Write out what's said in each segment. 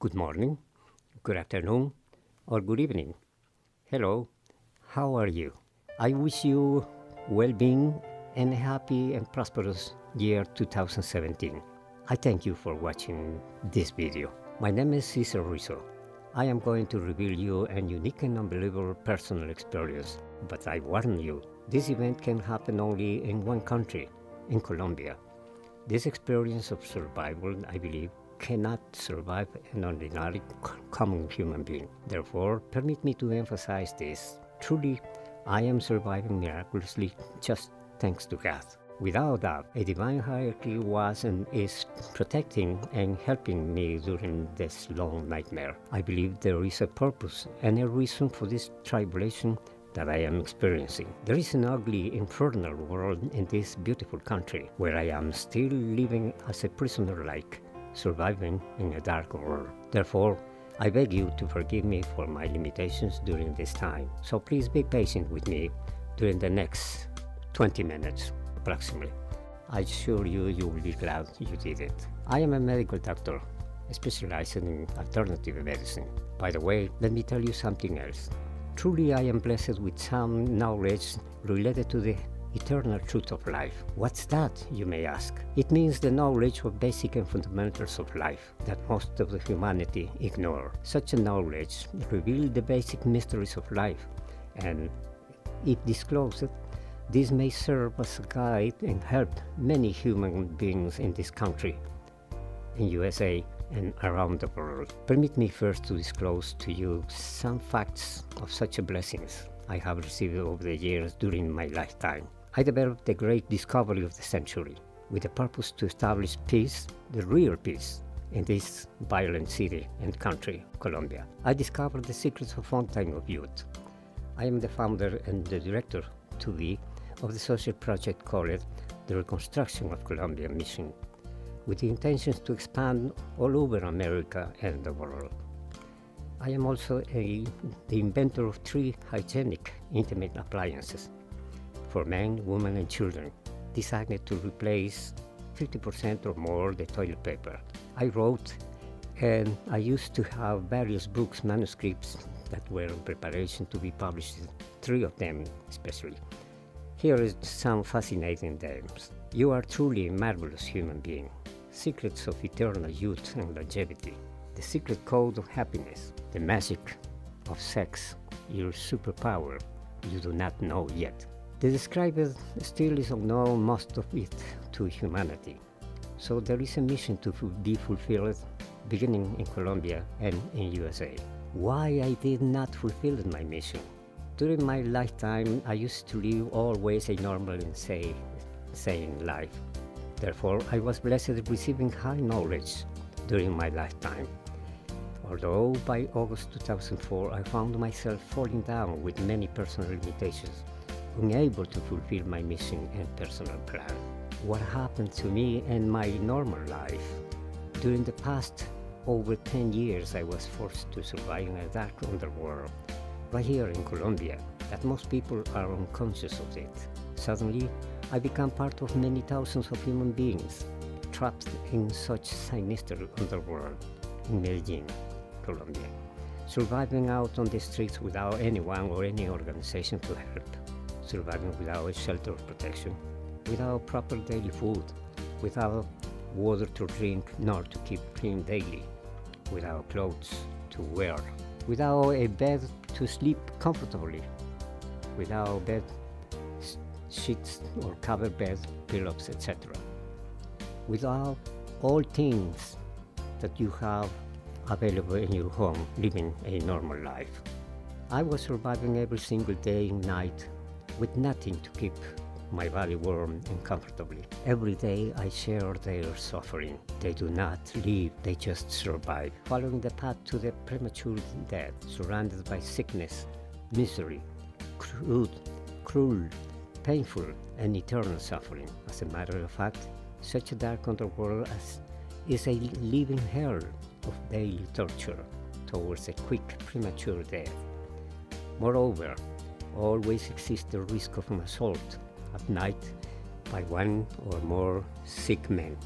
Good morning, good afternoon, or good evening. Hello, how are you? I wish you well-being and a happy and prosperous year 2017. I thank you for watching this video. My name is Cesar Rizzo. I am going to reveal you a unique and unbelievable personal experience, but I warn you, this event can happen only in one country, in Colombia. This experience of survival, I believe, cannot survive an ordinary common human being. Therefore, permit me to emphasize this. Truly, I am surviving miraculously just thanks to God. Without doubt, a divine hierarchy was and is protecting and helping me during this long nightmare. I believe there is a purpose and a reason for this tribulation that I am experiencing. There is an ugly, infernal world in this beautiful country where I am still living as a prisoner-like, surviving in a dark world. Therefore, I beg you to forgive me for my limitations during this time. So please be patient with me during the next 20 minutes, approximately. I assure you, you will be glad you did it. I am a medical doctor, specializing in alternative medicine. By the way, let me tell you something else. Truly, I am blessed with some knowledge related to the eternal truth of life. What's that, you may ask? It means the knowledge of basic and fundamentals of life that most of the humanity ignore. Such a knowledge reveals the basic mysteries of life, and if disclosed, this may serve as a guide and help many human beings in this country, in USA, and around the world. Permit me first to disclose to you some facts of such blessings I have received over the years during my lifetime. I developed the great discovery of the century with the purpose to establish peace, the real peace, in this violent city and country, Colombia. I discovered the secrets of fountain of youth. I am the founder and the director to be of the social project called the Reconstruction of Colombia Mission, with the intentions to expand all over America and the world. I am also the inventor of 3 hygienic intimate appliances for men, women, and children, designed to replace 50% or more the toilet paper. I wrote and I used to have various books, manuscripts that were in preparation to be published, 3 of them especially. Here is some fascinating names. You are truly a marvelous human being. Secrets of eternal youth and longevity. The secret code of happiness. The magic of sex. Your superpower you do not know yet. The described still is unknown, most of it to humanity. So there is a mission to be fulfilled beginning in Colombia and in USA. Why I did not fulfill my mission? During my lifetime, I used to live always a normal and sane life. Therefore, I was blessed receiving high knowledge during my lifetime. Although by August 2004, I found myself falling down with many personal limitations, unable to fulfill my mission and personal plan. What happened to me and my normal life? During the past over 10 years, I was forced to survive in a dark underworld, right here in Colombia, that most people are unconscious of it. Suddenly, I became part of many thousands of human beings trapped in such sinister underworld in Medellin, Colombia, surviving out on the streets without anyone or any organization to help, surviving without a shelter or protection, without proper daily food, without water to drink nor to keep clean daily, without clothes to wear, without a bed to sleep comfortably, without bed sheets or cover bed, pillows, etc. Without all things that you have available in your home, living a normal life. I was surviving every single day and night with nothing to keep my body warm and comfortably. Every day I share their suffering. They do not live, they just survive, following the path to the premature death, surrounded by sickness, misery, cruel, painful, and eternal suffering. As a matter of fact, such a dark underworld is a living hell of daily torture towards a quick, premature death. Moreover, always exists the risk of an assault at night by one or more sick men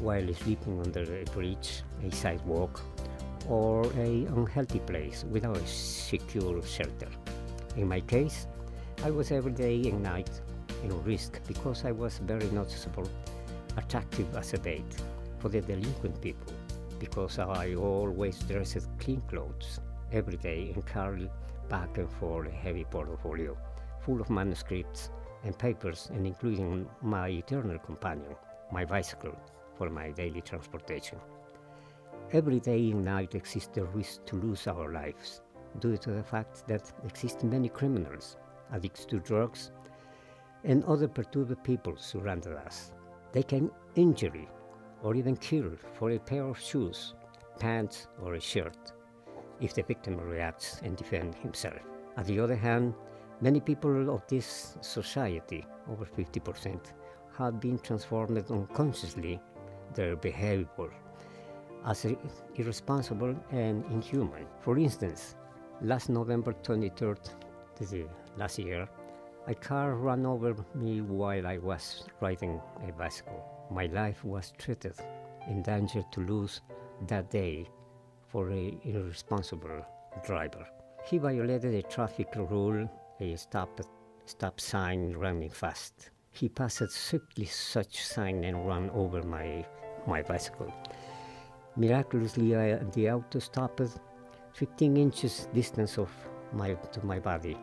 while sleeping under a bridge, a sidewalk, or a unhealthy place without a secure shelter. In my case, I was every day and night in risk because I was very noticeable, attractive as a bait for the delinquent people, because I always dressed clean clothes every day and carried back and forth a heavy portfolio full of manuscripts and papers, and including my eternal companion, my bicycle, for my daily transportation. Every day and night exists the risk to lose our lives due to the fact that exist many criminals, addicts to drugs, and other perturbed people surrounding us. They can injure or even kill for a pair of shoes, pants, or a shirt if the victim reacts and defends himself. On the other hand, many people of this society, over 50%, have been transformed unconsciously their behavior as irresponsible and inhuman. For instance, last November 23rd, last year, a car ran over me while I was riding a bicycle. My life was threatened, in danger to lose that day for an irresponsible driver. He violated a traffic rule, a stop sign, running fast. He passed swiftly such sign and ran over my bicycle. Miraculously, the auto stopped 15 inches distance to my body.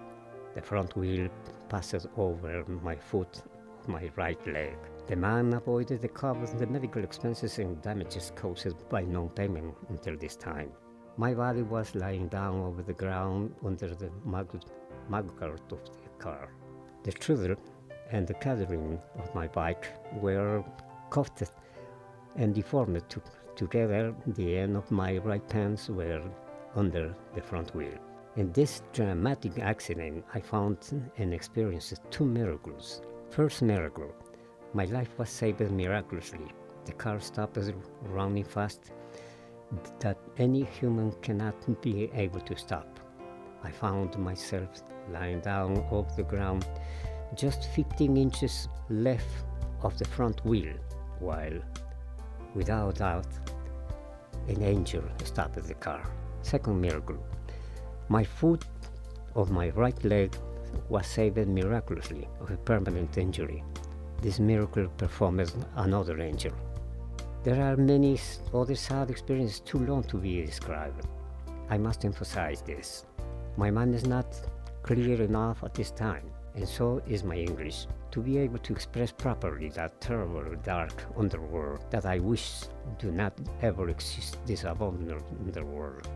The front wheel passed over my foot, my right leg. The man avoided the medical expenses and damages caused by non-payment until this time. My body was lying down over the ground under the mudguard of the car. The trigger and the catering of my bike were cuffed and deformed together. The end of my right pants were under the front wheel. In this dramatic accident, I found and experienced two miracles. First miracle, my life was saved miraculously. The car stopped running fast that any human cannot be able to stop. I found myself lying down off the ground, just 15 inches left of the front wheel, while, without doubt, an angel stopped the car. Second miracle, my foot of my right leg was saved miraculously of a permanent injury. This miracle performed another angel. There are many other sad experiences too long to be described. I must emphasize this. My mind is not clear enough at this time, and so is my English, to be able to express properly that terrible, dark underworld that I wish do not ever exist, this abominable underworld.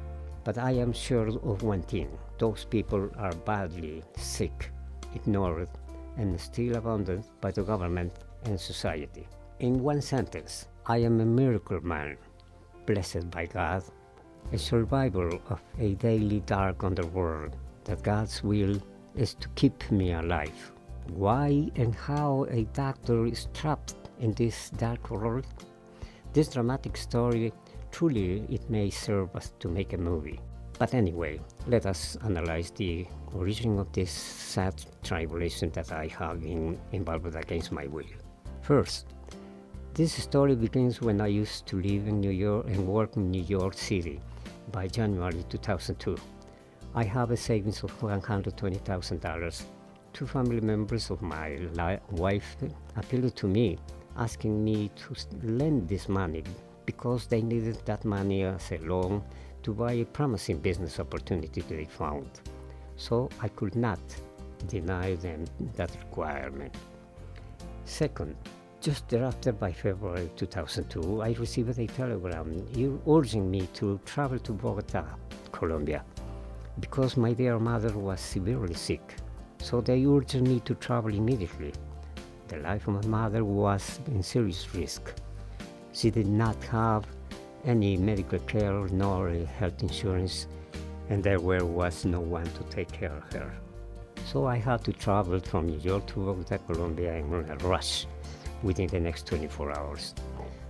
But I am sure of one thing: those people are badly sick, ignored, and still abandoned by the government and society. In one sentence, I am a miracle man, blessed by God, a survivor of a daily dark underworld, that God's will is to keep me alive. Why and how a doctor is trapped in this dark world? This dramatic story, truly it may serve us to make a movie. But anyway, let us analyze the origin of this sad tribulation that I have been involved against my will. First, this story begins when I used to live in New York and work in New York City by January 2002. I have a savings of $120,000. Two family members of my wife appealed to me, asking me to lend this money because they needed that money as a loan to buy a promising business opportunity they found. So I could not deny them that requirement. Second, just thereafter, by February 2002, I received a telegram urging me to travel to Bogota, Colombia, because my dear mother was severely sick. So they urged me to travel immediately. The life of my mother was in serious risk. She did not have any medical care nor health insurance, and there was no one to take care of her. So I had to travel from New York to Bogota, Colombia in a rush within the next 24 hours.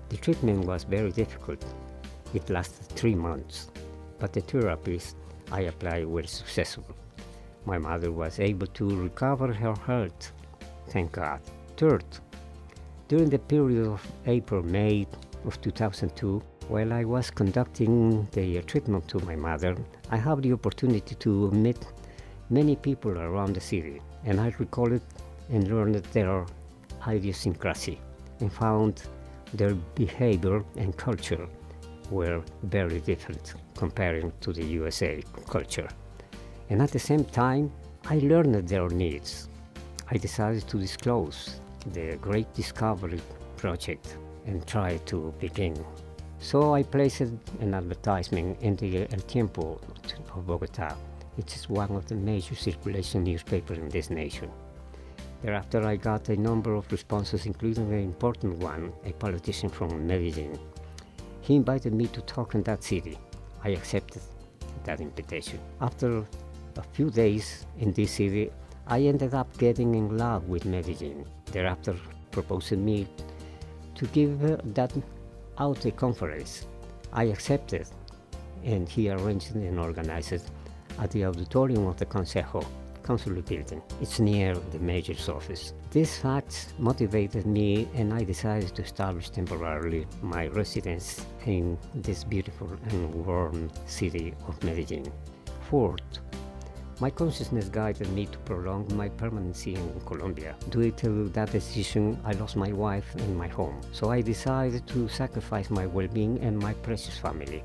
The treatment was very difficult. It lasted 3 months, but the therapies I applied were successful. My mother was able to recover her health, thank God. Third, during the period of April-May of 2002, While I was conducting the treatment to my mother, I had the opportunity to meet many people around the city, and I recalled and learned their idiosyncrasy and found their behavior and culture were very different comparing to the USA culture. And at the same time, I learned their needs. I decided to disclose the Great Discovery Project and try to begin. So I placed an advertisement in the El Tiempo of Bogota. It is one of the major circulation newspapers in this nation. Thereafter I got a number of responses, including an important one, a politician from Medellin. He invited me to talk in that city. I accepted that invitation. After a few days in this city, I ended up getting in love with Medellin. Thereafter proposed me to give that out a conference. I accepted, and he arranged and organized it at the auditorium of the Consejo Consular building. It's near the mayor's office. These facts motivated me, and I decided to establish temporarily my residence in this beautiful and warm city of Medellin. Fourth, my consciousness guided me to prolong my permanency in Colombia. Due to that decision, I lost my wife and my home. So I decided to sacrifice my well-being and my precious family.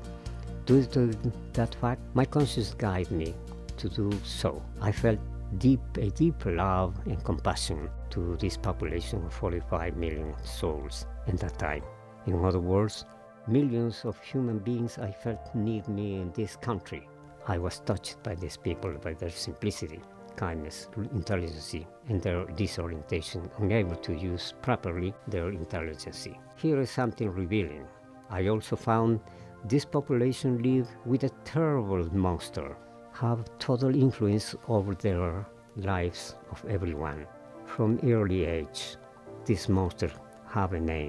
Due to that fact, my conscience guided me to do so. I felt a deep love and compassion to this population of 45 million souls in that time. In other words, millions of human beings I felt need me in this country. I was touched by these people, by their simplicity, kindness, intelligence, and their disorientation, unable to use properly their intelligence. Here is something revealing. I also found this population live with a terrible monster, have total influence over their lives of everyone. From early age, this monster have a name.